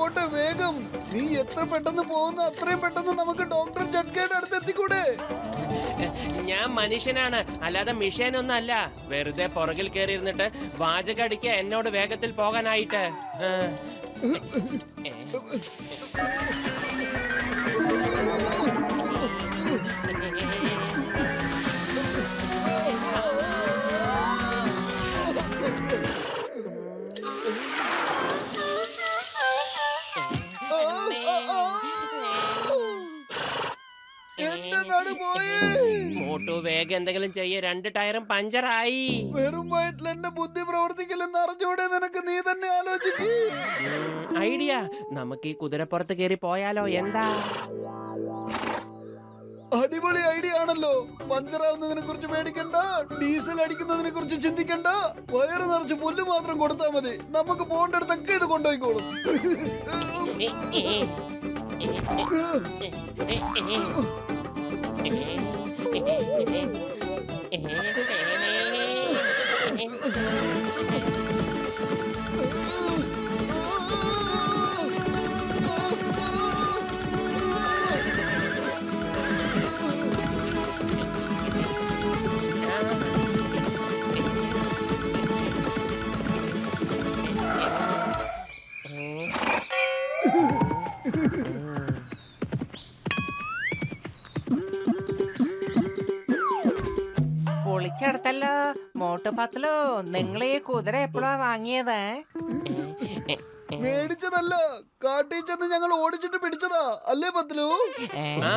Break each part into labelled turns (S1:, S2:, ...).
S1: പോട്ടെ വേഗം. നീ എത്ര പെട്ടെന്ന് പോകുന്നു അത്രയും പെട്ടെന്ന് നമുക്ക് ഡോക്ടർ ജഡ്കയുടെ അടുത്ത് എത്തിക്കൂടെ?
S2: ഞാൻ മനുഷ്യനാണ്, അല്ലാതെ മിഷേനൊന്നും അല്ല. വെറുതെ പുറകിൽ കയറിയിരുന്നിട്ട് വാചകടിക്കുക എന്നോട് വേഗത്തിൽ പോകാനായിട്ട്. മോട്ടു വേഗം എന്തെങ്കിലും ചെയ്യ, 2 ടയറും പഞ്ചറായി.
S1: വെറും വയറ്റിൽ എന്റെ ബുദ്ധി പ്രവർത്തിക്കില്ലെന്ന് അറിഞ്ഞൂടെ നിനക്ക്? നീ തന്നെ ആലോചിക്ക്.
S2: ഐഡിയ, നമുക്ക് ഈ കുതിരപ്പുറത്ത് കയറി പോയാലോ? എന്താ?
S1: അടിപൊളി ഐഡിയ ആണല്ലോ. പഞ്ചറാവുന്നതിനെ കുറിച്ച് പേടിക്കണ്ട, ഡീസൽ അടിക്കുന്നതിനെ കുറിച്ച് ചിന്തിക്കണ്ട. വയറ് നിറച്ച് പുല്ല് മാത്രം കൊടുത്താൽ മതി. നമുക്ക് പോകേണ്ടടുത്തൊക്കെ ഇത് കൊണ്ടുപോയിക്കോളും.
S3: പൊളിച്ചെടുത്തല്ലോ. മോട്ടു പത്ലു, നിങ്ങൾ ഈ കുതിര എപ്പോഴാ വാങ്ങിയത്?
S1: മേടിച്ചതല്ല, കാട്ടിൽ ചെന്ന് ഞങ്ങൾ ഓടിച്ചിട്ട് പിടിച്ചതാ. അല്ലേ പത്ലു?
S2: ആ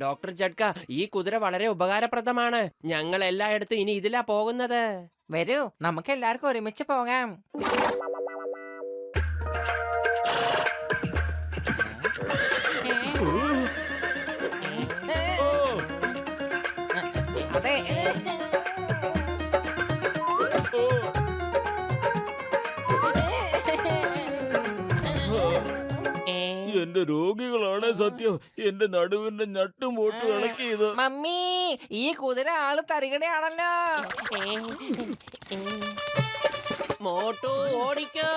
S2: ഡോക്ടർ ജഡ്ക, ഈ കുതിര വളരെ ഉപകാരപ്രദമാണ്. ഞങ്ങൾ എല്ലായിടത്തും ഇനി ഇതിലാ പോകുന്നത്.
S3: വരൂ, നമുക്ക് എല്ലാവർക്കും ഒരുമിച്ച് പോകാം. അതെ,
S4: എന്റെ രോഗികളാണ് സത്യം. എന്റെ നടുവിന്റെ ഞട്ടും പോട്ടും ഇളക്കിയത്.
S3: മമ്മി, ഈ കുതിര ആള് തരികടയാണല്ലോ.
S2: മോട്ടു ഓടിക്കോ.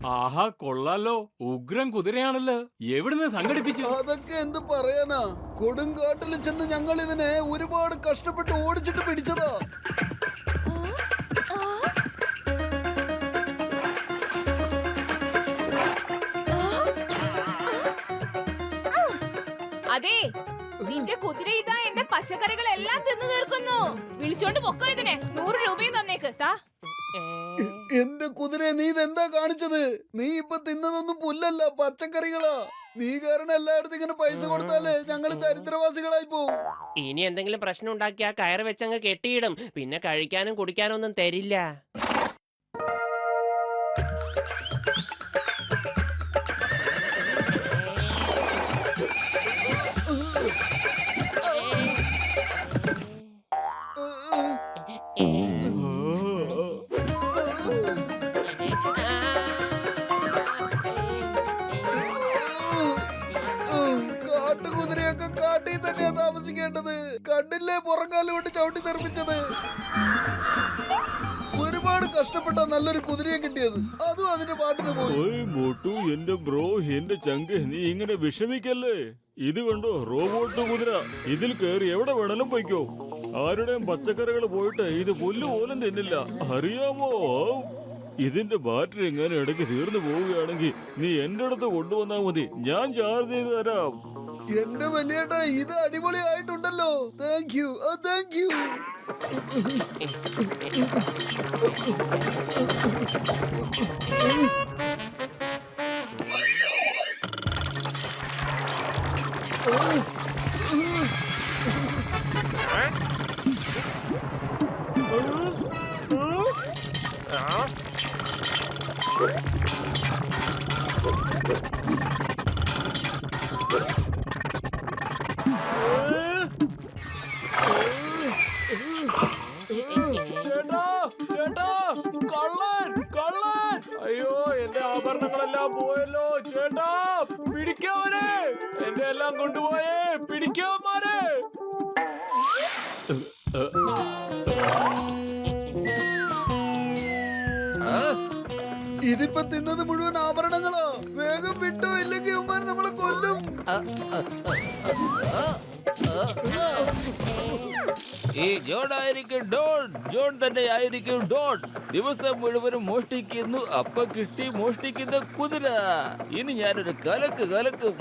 S5: ആഹാ, കൊള്ളാലോ. ഉഗ്രം കുതിരയാണല്ലോ. എവിടുന്ന് സംഘടിപ്പിച്ചു?
S1: അതൊക്കെ എന്ത് പറയാനാ, കൊടുങ്കാട്ടിൽ ചെന്ന് ഞങ്ങൾ ഇതിനെ ഒരുപാട് കഷ്ടപ്പെട്ട് ഓടിച്ചിട്ട് പിടിച്ചതാ.
S6: അതെ, നിന്റെ കുതിര ഇതാ എന്റെ പച്ചക്കറികളെല്ലാം തിന്നു തീർക്കുന്നു. വിളിച്ചോണ്ട് പൊക്കോ ഇതിനെ. 100 രൂപയും തന്നേക്ക്. താ.
S1: എന്റെ കുതിരയെ നീ ഇതെന്താ കാണിച്ചത്? നീ ഇപ്പൊ തിന്നതൊന്നും പുല്ലല്ല, പച്ചക്കറികളാ. നീ കാരണം എല്ലായിടത്തും ഇങ്ങനെ പൈസ കൊടുത്താലേ ഞങ്ങൾ ദരിദ്രവാസികളായി പോവും.
S2: ഇനി എന്തെങ്കിലും പ്രശ്നം ഉണ്ടാക്കിയാ കയറ് വെച്ചങ്ങ് കെട്ടിയിടും. പിന്നെ കഴിക്കാനും കുടിക്കാനും ഒന്നും തരില്ല.
S1: കാട്ടുകുതിരയൊക്കെ കാട്ടിൽ തന്നെയാ താമസിക്കേണ്ടത്. കണ്ടില്ലേ പുറംകാലം കൊണ്ട് ചവിട്ടി തെറിപ്പിച്ചത്. ഒരുപാട് കഷ്ടപ്പെട്ട നല്ലൊരു കുതിരയെ കിട്ടിയത്, അതും അതിന്റെ പാട്ടിന് പോയി.
S4: ഓയ് മോട്ടു, എന്റെ ബ്രോ, എന്റെ ചങ്ക്, നീ ഇങ്ങനെ വിഷമിക്കല്ലേ. ഇത് കണ്ടോ, റോബോട്ട് കുതിര. ഇതിൽ കയറി എവിടെ വേണേലും പോയിക്കോ. ആരുടെയും പച്ചക്കറികൾ പോയിട്ട് ഇത് പുല്ല് പോലും തിന്നില്ല, അറിയാമോ? ഇതിന്റെ ബാറ്ററി എങ്ങനെ ഇടയ്ക്ക് തീർന്നു പോവുകയാണെങ്കിൽ നീ എന്റെ അടുത്ത് കൊണ്ടുവന്നാ മതി, ഞാൻ ചാർജ് ചെയ്ത് തരാം.
S1: എന്റെ വലിയേട്ടാ, ഇത് അടിപൊളിയായിട്ടുണ്ടല്ലോ. Thank you, thank you.
S5: ചേട്ടാ, ചേട്ടാ, കള്ളൻ, കള്ളൻ! അയ്യോ, എന്റെ ആഭരണങ്ങളെല്ലാം അയ്യോ ചേട്ടാ, പിടിക്കാവരെ, എന്നെ എല്ലാം കൊണ്ടുപോയേ, പിടിക്കാമാരെ.
S1: ഇതിപ്പോ തിന്നത് മുഴുവൻ ആഭരണങ്ങളാ. വേഗം വിട്ടോ, ഇല്ലെങ്കിൽ ഉമ്മാൻ നമ്മളെ കൊല്ലും.
S7: ഈ ജോൺ ആയിരിക്കും ഡോൺ, ജോൺ തന്നെ ആയിരിക്കും ഡോൺ. ദിവസം മുഴുവനും മോഷ്ടിക്കുന്നു, അപ്പ കിട്ടി മോഷ്ടിക്കുന്ന കുതിര. ഇനി ഞാനൊരു കലക്ക് കലക്കും.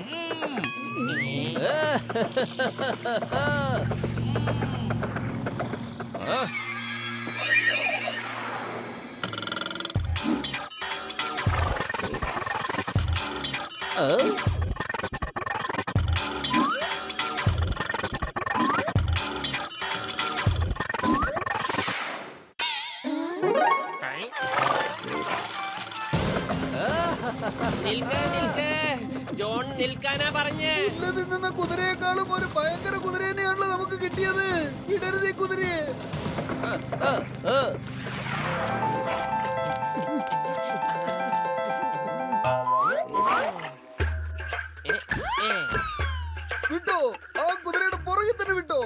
S2: നിൽക്ക്, നിൽക്ക്. ജോൺ നിൽക്കാനാ പറഞ്ഞേ.
S1: ഇല്ല, തിന്നുന്ന കുതിരയെക്കാളും ഒരു ഭയങ്കര കുതിര തന്നെയാണല്ലോ നമുക്ക് കിട്ടിയത്. വിടരുത് ഈ കുതിരയെ. വിട്ടോ, ആ കുതിരയുടെ പുറകിൽ തന്നെ വിട്ടോ.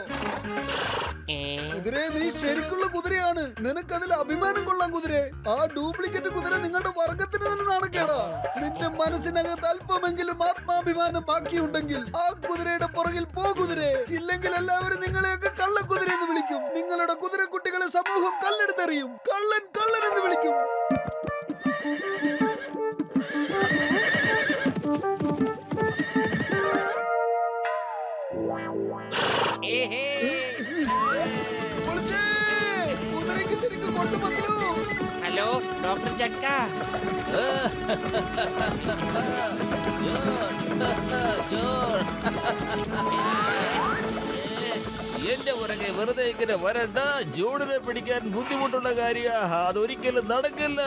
S1: കുതിരയെ നീ ശരിക്കുള്ള കുതിരയാണ്. നിനക്കതിൽ അഭിമാനം കൊള്ളാം കുതിരെ. ആ ഡ്യൂപ്ലിക്കേറ്റ് കുതിര നിങ്ങളുടെ വർഗത്തിന് തന്നെ നാണക്കേടാ. നിന്റെ മനസ്സിനകത്ത് അല്പമെങ്കിലും ആത്മാഭിമാനം ബാക്കിയുണ്ടെങ്കിൽ ആ കുതിരയുടെ പുറകിൽ പോ കുതിരെ. ഇല്ലെങ്കിൽ എല്ലാവരും നിങ്ങളെയൊക്കെ കള്ളക്കുതിര എന്ന് വിളിക്കും. നിങ്ങളുടെ കുതിരക്കുട്ടികളെ സമൂഹം കല്ലെടുത്തെറിയും. കള്ളൻ കള്ളൻ എന്ന് വിളിക്കും. പൊളിച്ചേ, കുതിരയ്ക്ക് ശരിക്കും കൊണ്ടുവന്നു.
S2: ഹലോ ഡോക്ടർ ജഡ്ക.
S7: എന്റെ പുറകെ വെറുതെ ഇങ്ങനെ വരണ്ട. ജോണിനെ പിടിക്കാൻ ബുദ്ധിമുട്ടുള്ള കാര്യ, അതൊരിക്കലും നടക്കില്ല.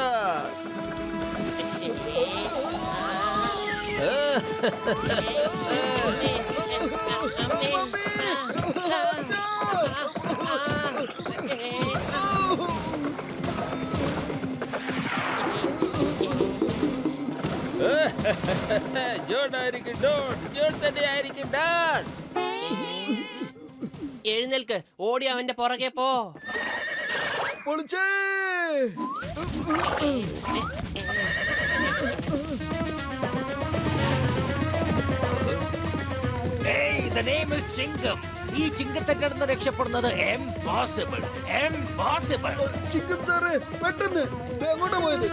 S7: ജോൺ ആയിരിക്കും ഡോൺ, ജോൺ തന്നെ ആയിരിക്കും ഡോൺ.
S2: എഴുന്നേൽക്ക്, ഓടി അവന്റെ പുറകെ പോ.
S1: പൊളിച്ചേ.
S7: ഈ ചിങ്കത്തിന്റെ അടുത്ത് രക്ഷപ്പെടുന്നത് എംപോസിബിൾ, എംപോസിബിൾ.
S1: ചിക്കൻ സാറ് പെട്ടെന്ന് ദേ അങ്ങോട്ടാ പോയത്.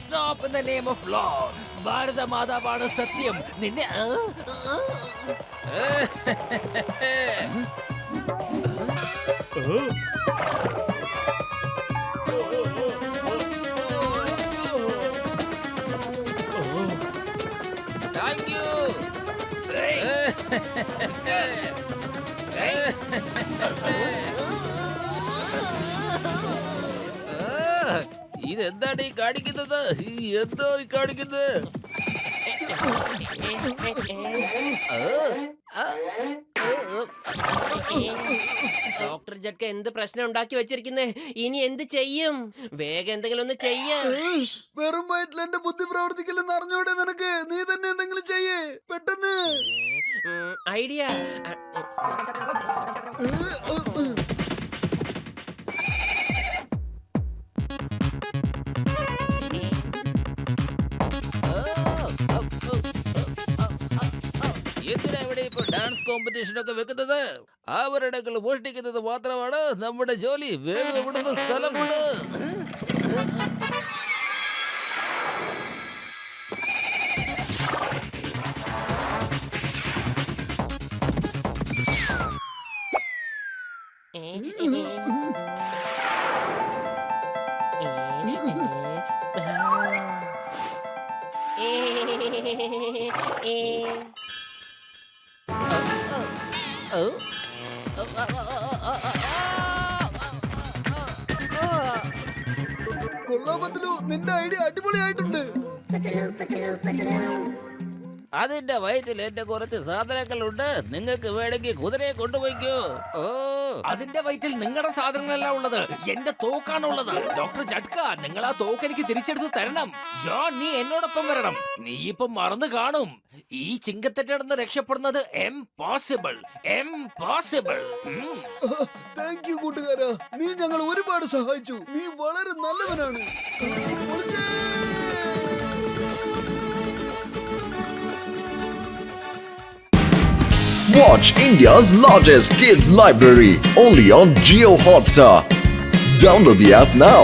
S7: Stop in the name of law. ഭാരത മാതാവാണ് സത്യം. നിന്നെ താങ്ക് യു. ഇതെന്താണ് ഈ കാണിക്കുന്നത്? എന്തോ ഈ കാണിക്കുന്നത്?
S2: ഡോക്ടർ ജഡ്ക എന്ത് പ്രശ്നം ഉണ്ടാക്കി വെച്ചിരിക്കുന്നേ? ഇനി എന്ത് ചെയ്യും? വേഗം എന്തെങ്കിലും ഒന്ന് ചെയ്യ.
S1: വെറും വയറ്റിൽ എന്റെ ബുദ്ധി പ്രവർത്തിക്കില്ലെന്ന് അറിഞ്ഞോടെ നിനക്ക്? നീ തന്നെ എന്തെങ്കിലും ചെയ്യേ പെട്ടെന്ന്.
S2: ഐഡിയ.
S7: എന്തിനാ ഇവിടെ ഇപ്പൊ ഡാൻസ് കോമ്പറ്റീഷൻ ഒക്കെ വെക്കുന്നത്? അവരിടങ്ങൾ മോഷ്ടിക്കുന്നത് മാത്രമാണ് നമ്മുടെ ജോലി. വേഗം ഇവിടുന്ന് സ്ഥലം കൊണ്ട്.
S1: കൊള്ളാൻ പറ്റലു, നിന്റെ ഐഡിയ അടിപൊളിയായിട്ടുണ്ട്.
S7: അതിന്റെ വയറ്റിൽ എന്റെ കുറച്ച് സാധനങ്ങളുണ്ട്. നിങ്ങൾക്ക് വേണമെങ്കിൽ കുതിരയെ കൊണ്ടുപോയിക്കോ. ഓ,
S5: അതിന്റെ വയറ്റിൽ നിങ്ങളുടെ സാധനങ്ങളല്ല ഉള്ളത്, എന്റെ തോക്കാണുള്ളത്. ഡോക്ടർ ചട്ക, നിങ്ങൾ ആ തോക്ക് എനിക്ക് തിരിച്ചെടുത്ത് തരണം. ജോൺ, നീ എന്നോടൊപ്പം വരണം. നീ ഇപ്പൊ മറന്നു കാണും, ഈ ചിങ്കത്തെറ്റടുന്ന് രക്ഷപ്പെടുന്നത് എംപോസിബിൾ.
S1: താങ്ക് യു കൂട്ടുകാരാ, നീ ഞങ്ങൾ ഒരുപാട് സഹായിച്ചു. നീ വളരെ നല്ലവനാണ്. പൊളിച്ചേ.
S8: Watch India's largest kids library only on Jio Hotstar. Download the app now.